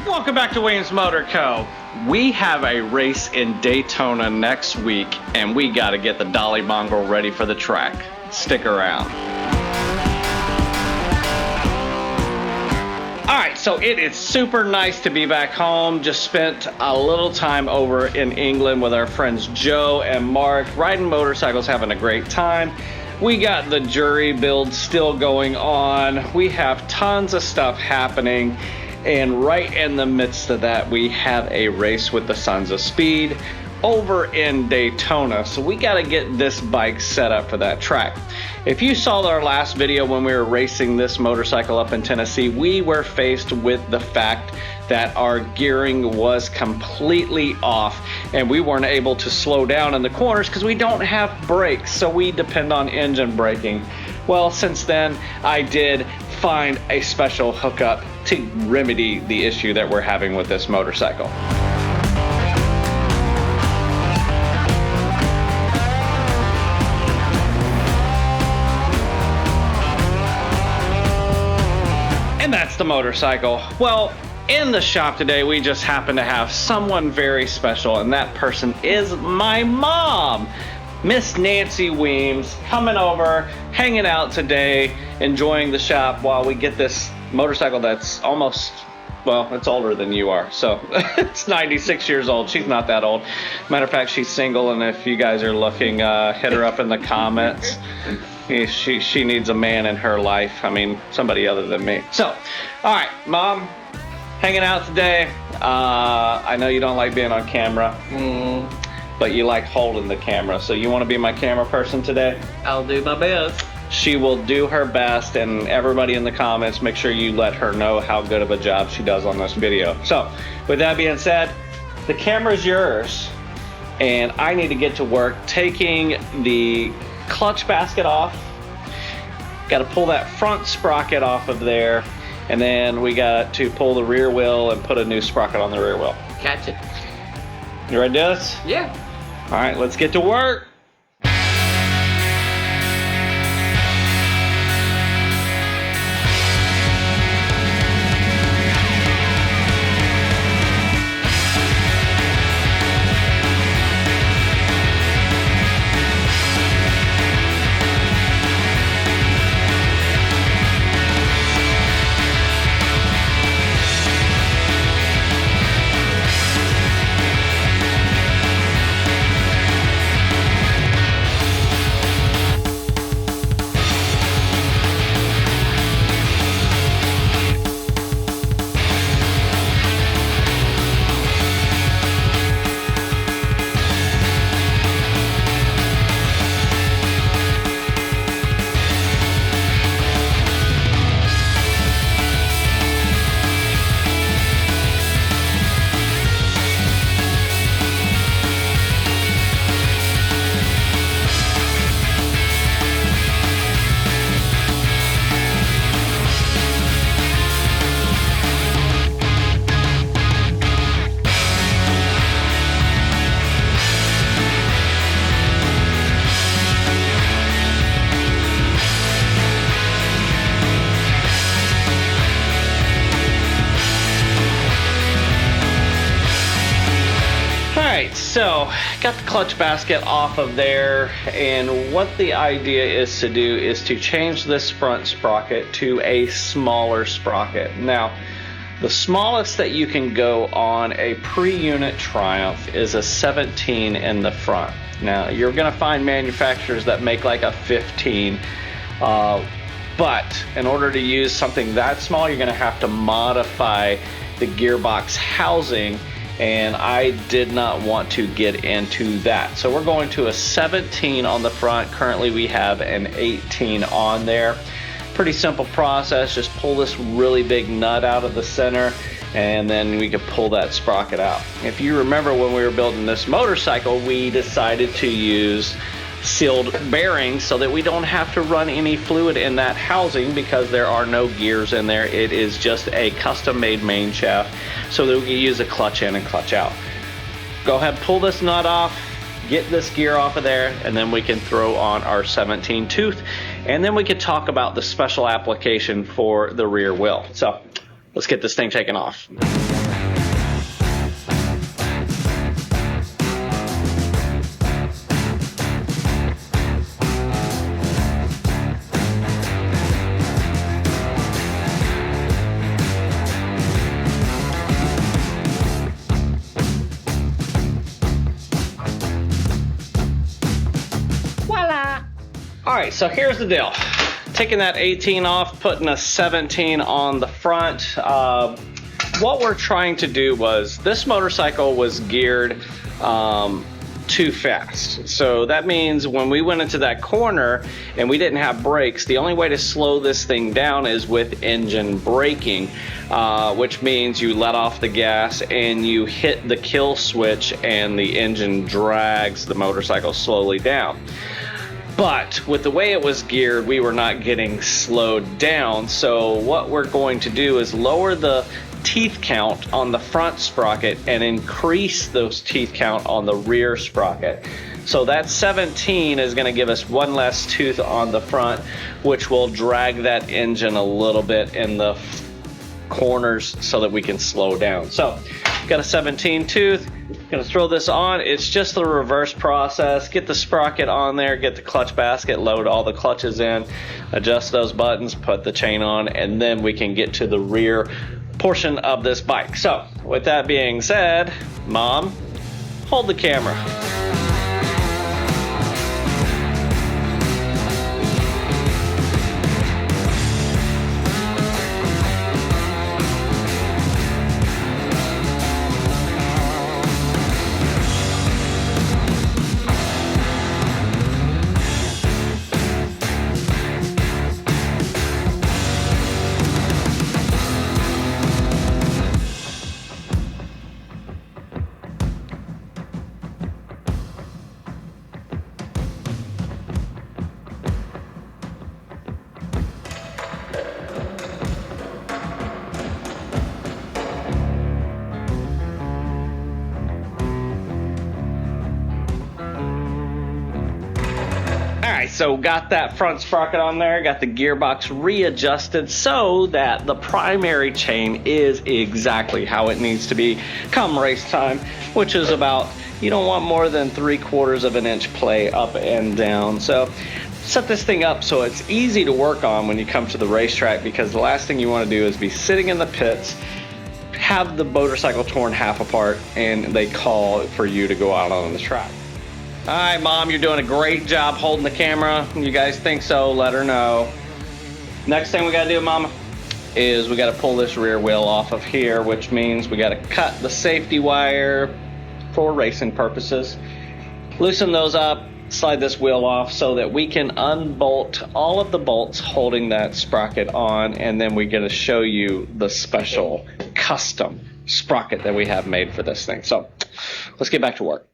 Welcome back to Weems Motor Co. We have a race in Daytona next week, and we got to get the Dolly Mongrel ready for the track. Stick around. Alright, so it is super nice to be back home. Just spent a little time over in England with our friends Joe and Mark, riding motorcycles, having a great time. We got the jury build still going on. We have tons of stuff happening. And right in the midst of that, we have a race with the Sons of Speed over in Daytona. So we got to get this bike set up for that track. If you saw our last video when we were racing this motorcycle up in Tennessee, we were faced with the fact that our gearing was completely off and we weren't able to slow down in the corners because we don't have brakes, so we depend on engine braking. Well, since then, I did find a special hookup to remedy the issue that we're having with this motorcycle. And that's the motorcycle. Well, in the shop today, we just happen to have someone very special, and that person is my mom. Miss Nancy Weems coming over, hanging out today, enjoying the shop while we get this motorcycle that's almost, well, it's older than you are. So it's 96 years old. She's not that old. Matter of fact, she's single, and if you guys are looking, hit her up in the comments. She needs a man in her life. I mean, somebody other than me. So, all right, Mom, hanging out today. I know you don't like being on camera. But you like holding the camera, so you want to be my camera person today? I'll do my best. She will do her best, and everybody in the comments, make sure you let her know how good of a job she does on this video. So, with that being said, the camera's yours, and I need to get to work taking the clutch basket off. Got to pull that front sprocket off of there, and then we got to pull the rear wheel and put a new sprocket on the rear wheel. Gotcha. You ready to do this? Yeah. All right, let's get to work. So, got the clutch basket off of there, and what the idea is to do is to change this front sprocket to a smaller sprocket. Now, the smallest that you can go on a pre-unit Triumph is a 17 in the front. Now, you're going to find manufacturers that make like a 15, but in order to use something that small, you're going to have to modify the gearbox housing, and I did not want to get into that. So we're going to a 17 on the front. Currently we have an 18 on there. Pretty simple process. Just pull this really big nut out of the center, and then we can pull that sprocket out. If you remember when we were building this motorcycle, we decided to use sealed bearings so that we don't have to run any fluid in that housing because there are no gears in there. It is just a custom made main shaft so that we can use a clutch in and clutch out. Go ahead, pull this nut off, get this gear off of there, and then we can throw on our 17 tooth, and then we can talk about the special application for the rear wheel. So let's get this thing taken off. Alright, so here's the deal. Taking that 18 off, putting a 17 on the front. What we're trying to do was, this motorcycle was geared too fast. So that means when we went into that corner and we didn't have brakes, the only way to slow this thing down is with engine braking, which means you let off the gas and you hit the kill switch and the engine drags the motorcycle slowly down. But with the way it was geared, we were not getting slowed down. So what we're going to do is lower the teeth count on the front sprocket and increase those teeth count on the rear sprocket. So that 17 is going to give us one less tooth on the front, which will drag that engine a little bit in the corners so that we can slow down. So got a 17 tooth. Gonna throw this on. It's just the reverse process. Get the sprocket on there, get the clutch basket, load all the clutches in, adjust those buttons, put the chain on, and then we can get to the rear portion of this bike. So with that being said, Mom, hold the camera. So got that front sprocket on there, got the gearbox readjusted so that the primary chain is exactly how it needs to be come race time, which is about, you don't want more than 3/4 of an inch play up and down. So set this thing up so it's easy to work on when you come to the racetrack, because the last thing you want to do is be sitting in the pits, have the motorcycle torn half apart, and they call for you to go out on the track. All right, Mom, you're doing a great job holding the camera. You guys think so, let her know. Next thing we gotta do, Mama, is we gotta pull this rear wheel off of here, which means we gotta cut the safety wire for racing purposes. Loosen those up, slide this wheel off so that we can unbolt all of the bolts holding that sprocket on, and then we're gonna show you the special custom sprocket that we have made for this thing. So let's get back to work.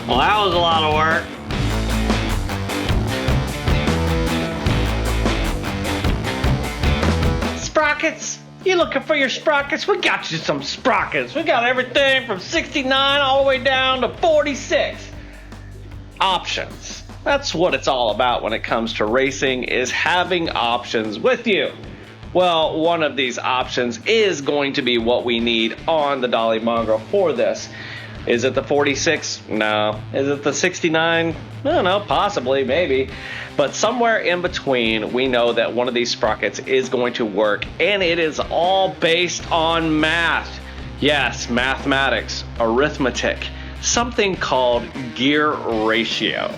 Well, that was a lot of work. Sprockets? You looking for your sprockets? We got you some sprockets. We got everything from 69 all the way down to 46. Options. That's what it's all about when it comes to racing, is having options with you. Well, one of these options is going to be what we need on the Dolly Mongrel for this. Is it the 46? No. Is it the 69? I don't know, possibly, maybe. But somewhere in between, we know that one of these sprockets is going to work, and it is all based on math. Yes, mathematics, arithmetic, something called gear ratio.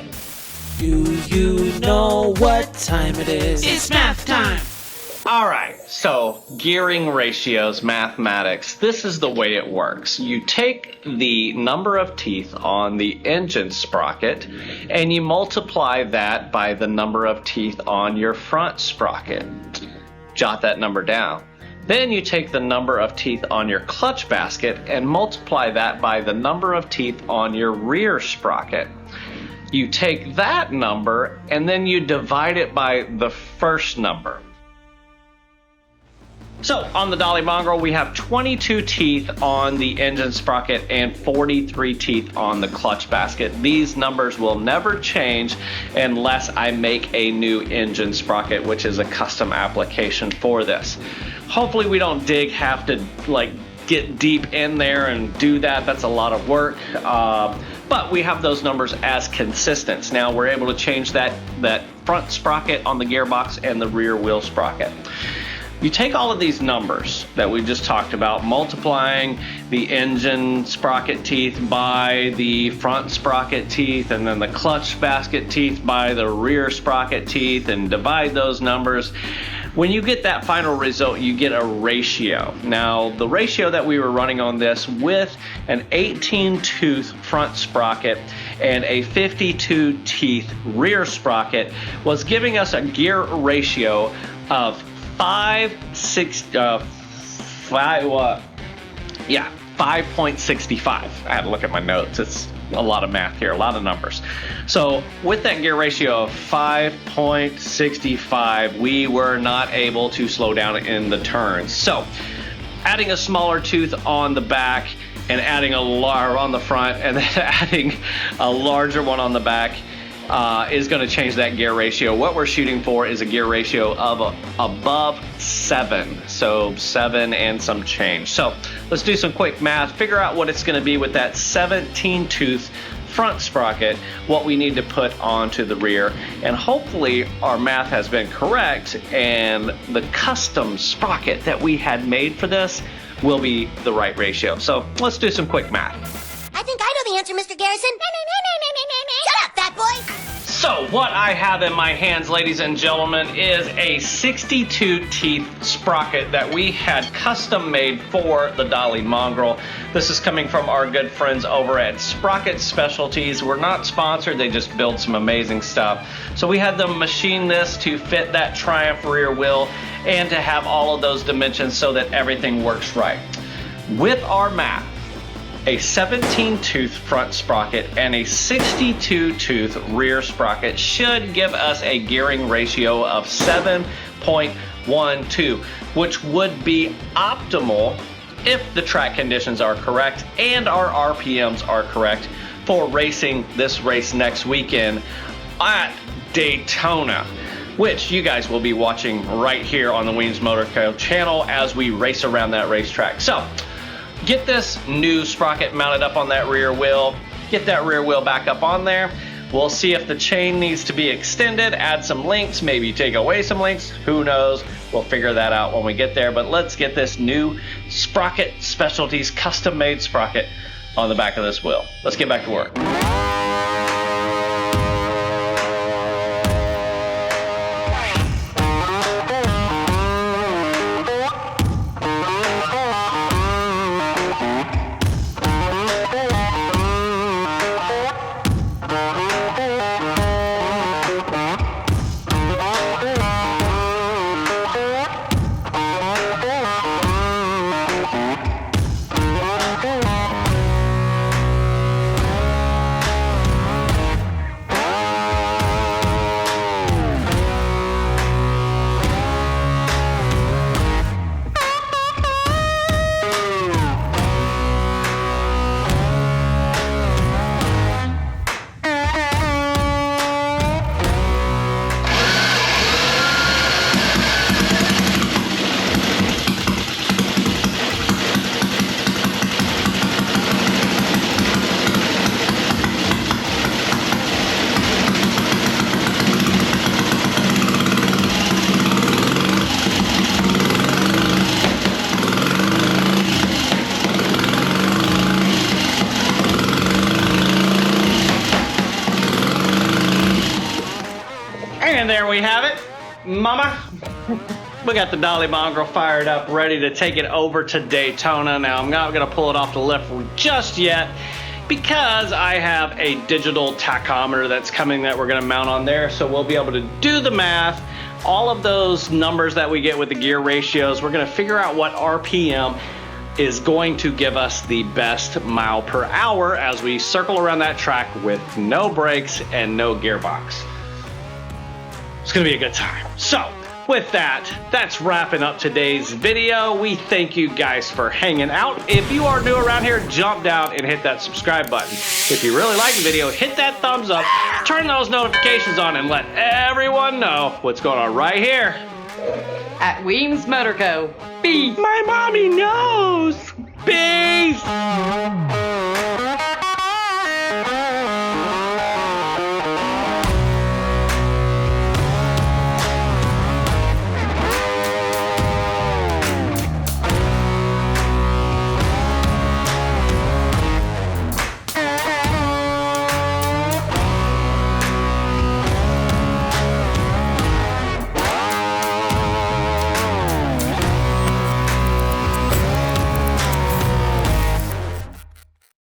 Do you know what time it is? It's math time! Alright, so gearing ratios, mathematics, this is the way it works. You take the number of teeth on the engine sprocket and you multiply that by the number of teeth on your front sprocket. Jot that number down. Then you take the number of teeth on your clutch basket and multiply that by the number of teeth on your rear sprocket. You take that number and then you divide it by the first number. So on the Dolly Mongrel, we have 22 teeth on the engine sprocket and 43 teeth on the clutch basket. These numbers will never change unless I make a new engine sprocket, which is a custom application for this. Hopefully we don't have to like get deep in there and do that. That's a lot of work. But we have those numbers as consistent. Now we're able to change that front sprocket on the gearbox and the rear wheel sprocket. You take all of these numbers that we just talked about, multiplying the engine sprocket teeth by the front sprocket teeth, and then the clutch basket teeth by the rear sprocket teeth, and divide those numbers. When you get that final result, you get a ratio. Now, the ratio that we were running on this with an 18 tooth front sprocket and a 52 teeth rear sprocket was giving us a gear ratio of 5.65. I had to look at my notes. It's a lot of math here, a lot of numbers. So with that gear ratio of 5.65, we were not able to slow down in the turns. So adding a smaller tooth on the back and adding on the front and then adding a larger one on the back is going to change that gear ratio. What we're shooting for is a gear ratio of above 7. So 7 and some change. So let's do some quick math, figure out what it's going to be with that 17 tooth front sprocket, what we need to put onto the rear, and hopefully our math has been correct and the custom sprocket that we had made for this will be the right ratio. So let's do some quick math. I think I know the answer, Mr. Garrison. Shut up, fat boy! So what I have in my hands, ladies and gentlemen, is a 62 teeth sprocket that we had custom made for the Dolly Mongrel. This is coming from our good friends over at Sprocket Specialties. We're not sponsored, they just build some amazing stuff. So we had them machine this to fit that Triumph rear wheel and to have all of those dimensions so that everything works right. With our math, a 17 tooth front sprocket and a 62 tooth rear sprocket should give us a gearing ratio of 7.12, which would be optimal if the track conditions are correct and our RPMs are correct for racing this race next weekend at Daytona, which you guys will be watching right here on the Weems Motor Co channel as we race around that racetrack. So get this new sprocket mounted up on that rear wheel, get that rear wheel back up on there. We'll see if the chain needs to be extended, add some links, maybe take away some links, who knows. We'll figure that out when we get there, but let's get this new Sprocket Specialties custom made sprocket on the back of this wheel. Let's get back to work. And there we have it, mama. We got the Dolly Mongrel fired up, ready to take it over to Daytona. Now, I'm not gonna pull it off the lift just yet because I have a digital tachometer that's coming that we're gonna mount on there. So we'll be able to do the math, all of those numbers that we get with the gear ratios, we're gonna figure out what RPM is going to give us the best mile per hour as we circle around that track with no brakes and no gearbox. It's gonna be a good time. So, with that, that's wrapping up today's video. We thank you guys for hanging out. If you are new around here, jump down and hit that subscribe button. If you really like the video, hit that thumbs up, turn those notifications on, and let everyone know what's going on right here at Weems Motor Co. Peace. My mommy knows. Peace.